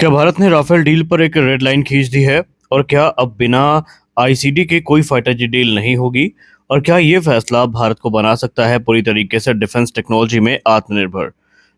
क्या भारत ने Rafale deal पर एक रेड लाइन खींच दी है? और क्या अब बिना आईसीडी के कोई फाइटर जेट डील नहीं होगी? और क्या ये फैसला भारत को बना सकता है पूरी तरीके से डिफेंस टेक्नोलॉजी में आत्मनिर्भर?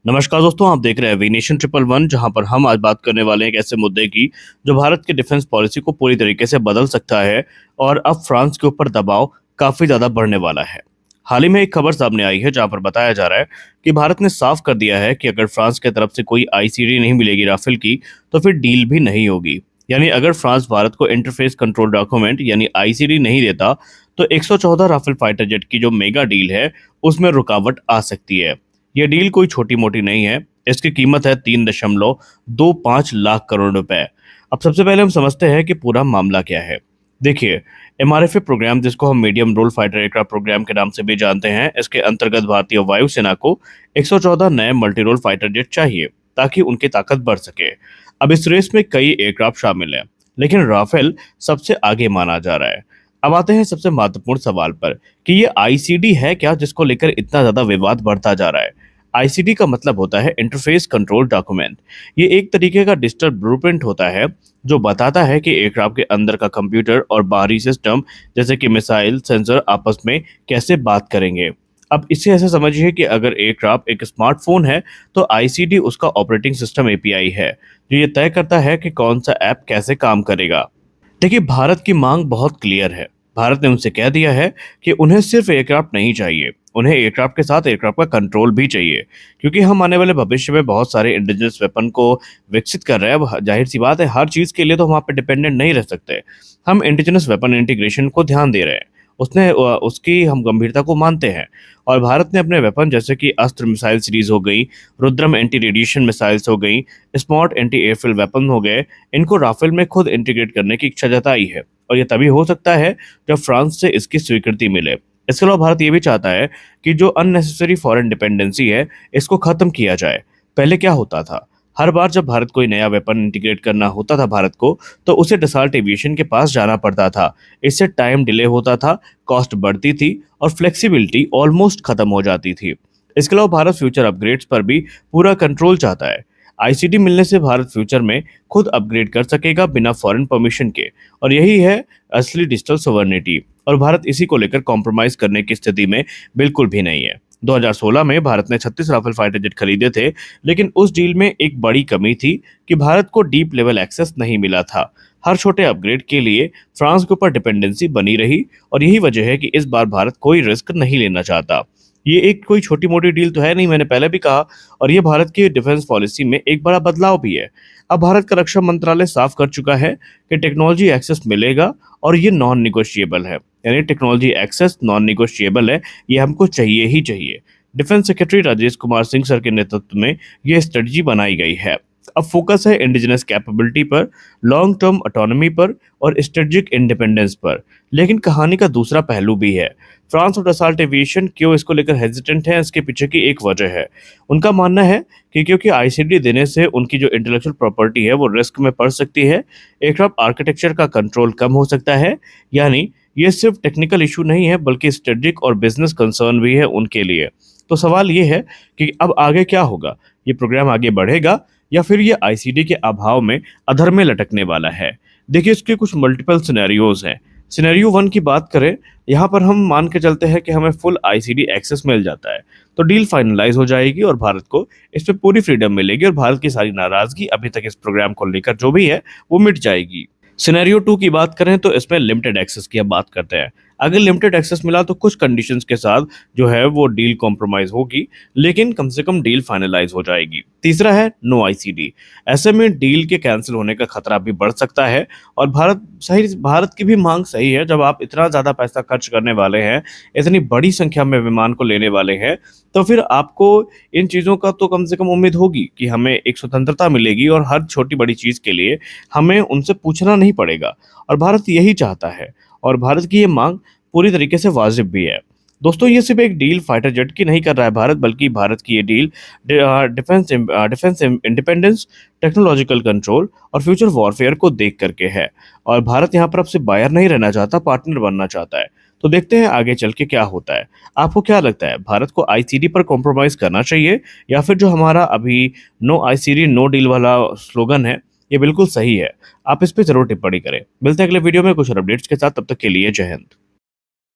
नमस्कार दोस्तों, आप देख रहे हैं वी नेशन ट्रिपल वन, जहां पर हम आज बात करने वाले हैं एक ऐसे मुद्दे की जो भारत के डिफेंस पॉलिसी को पूरी तरीके से बदल सकता है। और अब फ्रांस के ऊपर दबाव काफी ज्यादा बढ़ने वाला है। हाल ही में एक खबर सामने आई है जहां पर बताया जा रहा है कि भारत ने साफ कर दिया है कि अगर फ्रांस की तरफ से कोई आईसीडी नहीं मिलेगी राफेल की, तो फिर डील भी नहीं होगी। यानी अगर फ्रांस भारत को इंटरफेस कंट्रोल डॉक्यूमेंट यानी आईसीडी नहीं देता, तो 114 राफेल फाइटर जेट की जो मेगा डील है उसमें रुकावट आ सकती है। यह डील कोई छोटी मोटी नहीं है। इसकी कीमत है 3.25 लाख करोड़ रुपए। अब सबसे पहले हम समझते हैं कि पूरा मामला क्या है। देखिए, एमआरएफए प्रोग्राम, जिसको हम medium role fighter aircraft programme के नाम से भी जानते हैं, इसके अंतर्गत भारतीय वायुसेना को 114 नए मल्टी रोल फाइटर जेट चाहिए ताकि उनकी ताकत बढ़ सके। अब इस रेस में कई एयरक्राफ्ट शामिल हैं, लेकिन राफेल सबसे आगे माना जा रहा है। अब आते हैं सबसे महत्वपूर्ण सवाल पर कि ये आईसीडी है क्या जिसको लेकर इतना ज्यादा विवाद बढ़ता जा रहा है। आईसीडी का मतलब होता है इंटरफेस कंट्रोल डॉक्यूमेंट। ये एक तरीके का डिजिटल ब्लूप्रिंट होता है जो बताता है कि एयरक्राफ्ट के अंदर का कंप्यूटर और बाहरी सिस्टम, जैसे कि मिसाइल सेंसर, आपस में कैसे बात करेंगे। अब इसे ऐसे समझिए कि अगर एयरक्राफ्ट एक स्मार्टफोन है, तो आईसीडी उसका ऑपरेटिंग सिस्टम एपीआई है जो ये तय करता है कि कौन सा ऐप कैसे काम करेगा। देखिए, भारत की मांग बहुत क्लियर है। भारत ने उनसे कह दिया है कि उन्हें सिर्फ एयरक्राफ्ट नहीं चाहिए, उन्हें एयरक्राफ्ट के साथ एयरक्राफ्ट का कंट्रोल भी चाहिए। क्योंकि हम आने वाले भविष्य में बहुत सारे इंडिजिनस वेपन को विकसित कर रहे हैं। अब जाहिर सी बात है, हर चीज़ के लिए तो हम वहाँ पे डिपेंडेंट नहीं रह सकते। हम इंडिजिनस वेपन इंटीग्रेशन को ध्यान दे रहे हैं। उसकी हम गंभीरता को मानते हैं। और भारत ने अपने वेपन, जैसे कि अस्त्र मिसाइल सीरीज हो गई, रुद्रम एंटी रेडिएशन मिसाइल्स हो गई, स्मार्ट एंटी एयरफील्ड वेपन हो गए, इनको राफेल में खुद इंटीग्रेट करने की इच्छा जताई है। और ये तभी हो सकता है जब फ्रांस से इसकी स्वीकृति मिले। इसके अलावा भारत ये भी चाहता है कि जो अननेसेसरी फॉरेन डिपेंडेंसी है, इसको खत्म किया जाए। पहले क्या होता था, हर बार जब भारत कोई नया वेपन इंटीग्रेट करना होता था भारत को, तो उसे डसाल्ट एविएशन के पास जाना पड़ता था। इससे टाइम डिले होता था, कॉस्ट बढ़ती थी और फ्लेक्सिबिलिटी ऑलमोस्ट खत्म हो जाती थी। इसके अलावा भारत फ्यूचर अपग्रेड्स पर भी पूरा कंट्रोल चाहता है। आईसीडी मिलने से भारत फ्यूचर में खुद अपग्रेड कर सकेगा बिना फॉरेन परमिशन के। और यही है असली डिजिटल सॉवरेनिटी। और भारत इसी को लेकर कॉम्प्रोमाइज करने की स्थिति में बिल्कुल भी नहीं है। 2016 में भारत ने 36 राफेल फाइटर जेट खरीदे थे, लेकिन उस डील में एक बड़ी कमी थी कि भारत को डीप लेवल एक्सेस नहीं मिला था। हर छोटे अपग्रेड के लिए फ्रांस के ऊपर डिपेंडेंसी बनी रही। और यही वजह है कि इस बार भारत कोई रिस्क नहीं लेना चाहता। ये एक कोई छोटी मोटी डील तो है नहीं, मैंने पहले भी कहा। और ये भारत की डिफेंस पॉलिसी में एक बड़ा बदलाव भी है। अब भारत का रक्षा मंत्रालय साफ कर चुका है कि टेक्नोलॉजी एक्सेस मिलेगा और ये नॉन निगोशिएबल है। यानी टेक्नोलॉजी एक्सेस नॉन निगोशिएबल है, ये हमको चाहिए ही चाहिए। Defence secretary Rajesh Kumar Singh sir के नेतृत्व में ये स्ट्रेटजी बनाई गई है। अब फोकस है इंडिजिनस कैपेबिलिटी पर, लॉन्ग टर्म ऑटोनॉमी पर और स्ट्रेटेजिक इंडिपेंडेंस पर। लेकिन कहानी का दूसरा पहलू भी है। फ्रांस और डसाल्ट एविएशन क्यों इसको लेकर हेजिटेंट है, इसके पीछे की एक वजह है। उनका मानना है कि क्योंकि आईसीडी देने से उनकी जो इंटेलेक्चुअल प्रॉपर्टी है वो रिस्क में पड़ सकती है, एयरक्राफ्ट आर्किटेक्चर का कंट्रोल कम हो सकता है। यानी ये सिर्फ टेक्निकल इशू नहीं है, बल्कि स्ट्रेटेजिक और बिजनेस कंसर्न भी है उनके लिए। तो सवाल ये है कि अब आगे क्या होगा, ये प्रोग्राम आगे बढ़ेगा या फिर ये आईसीडी के अभाव में अधर में लटकने वाला है। देखिए, इसके कुछ मल्टीपल सिनेरियोज हैं। सिनेरियो वन की बात करें, यहाँ पर हम मान के चलते हैं कि हमें फुल आईसीडी एक्सेस मिल जाता है, तो डील फाइनलाइज हो जाएगी और भारत को इस पे पूरी फ्रीडम मिलेगी और भारत की सारी नाराजगी अभी तक इस प्रोग्राम को लेकर जो भी है वो मिट जाएगी। सिनेरियो टू की बात करें तो इसमें लिमिटेड एक्सेस की अब बात करते हैं। अगर लिमिटेड एक्सेस मिला तो कुछ कंडीशंस के साथ जो है वो डील कॉम्प्रोमाइज होगी, लेकिन कम से कम डील फाइनलाइज हो जाएगी। तीसरा है नो आईसीडी। ऐसे में डील के कैंसिल होने का खतरा भी बढ़ सकता है। और भारत की भी मांग सही है। जब आप इतना ज़्यादा पैसा खर्च करने वाले हैं, इतनी बड़ी संख्या में विमान को लेने वाले हैं, तो फिर आपको इन चीज़ों का तो कम से कम उम्मीद होगी कि हमें एक स्वतंत्रता मिलेगी और हर छोटी बड़ी चीज़ के लिए हमें उनसे पूछना नहीं पड़ेगा। और भारत यही चाहता है और भारत की ये मांग पूरी तरीके से वाजिब भी है। दोस्तों, ये सिर्फ एक डील फाइटर जेट की नहीं कर रहा है भारत, बल्कि भारत की ये deal defence independence, technological control और फ्यूचर वॉरफेयर को देख करके है। और भारत यहाँ पर अब से बायर नहीं रहना चाहता, पार्टनर बनना चाहता है। तो देखते हैं आगे चल के क्या होता है। आपको क्या लगता है, भारत को आईसीडी पर कॉम्प्रोमाइज करना चाहिए या फिर जो हमारा अभी नो आईसीडी नो डील वाला स्लोगन है ये बिल्कुल सही है। आप इस पे जरूर टिप्पणी करें। मिलते हैं अगले वीडियो में कुछ और अपडेट्स के साथ, तब तक के लिए जय हिंद।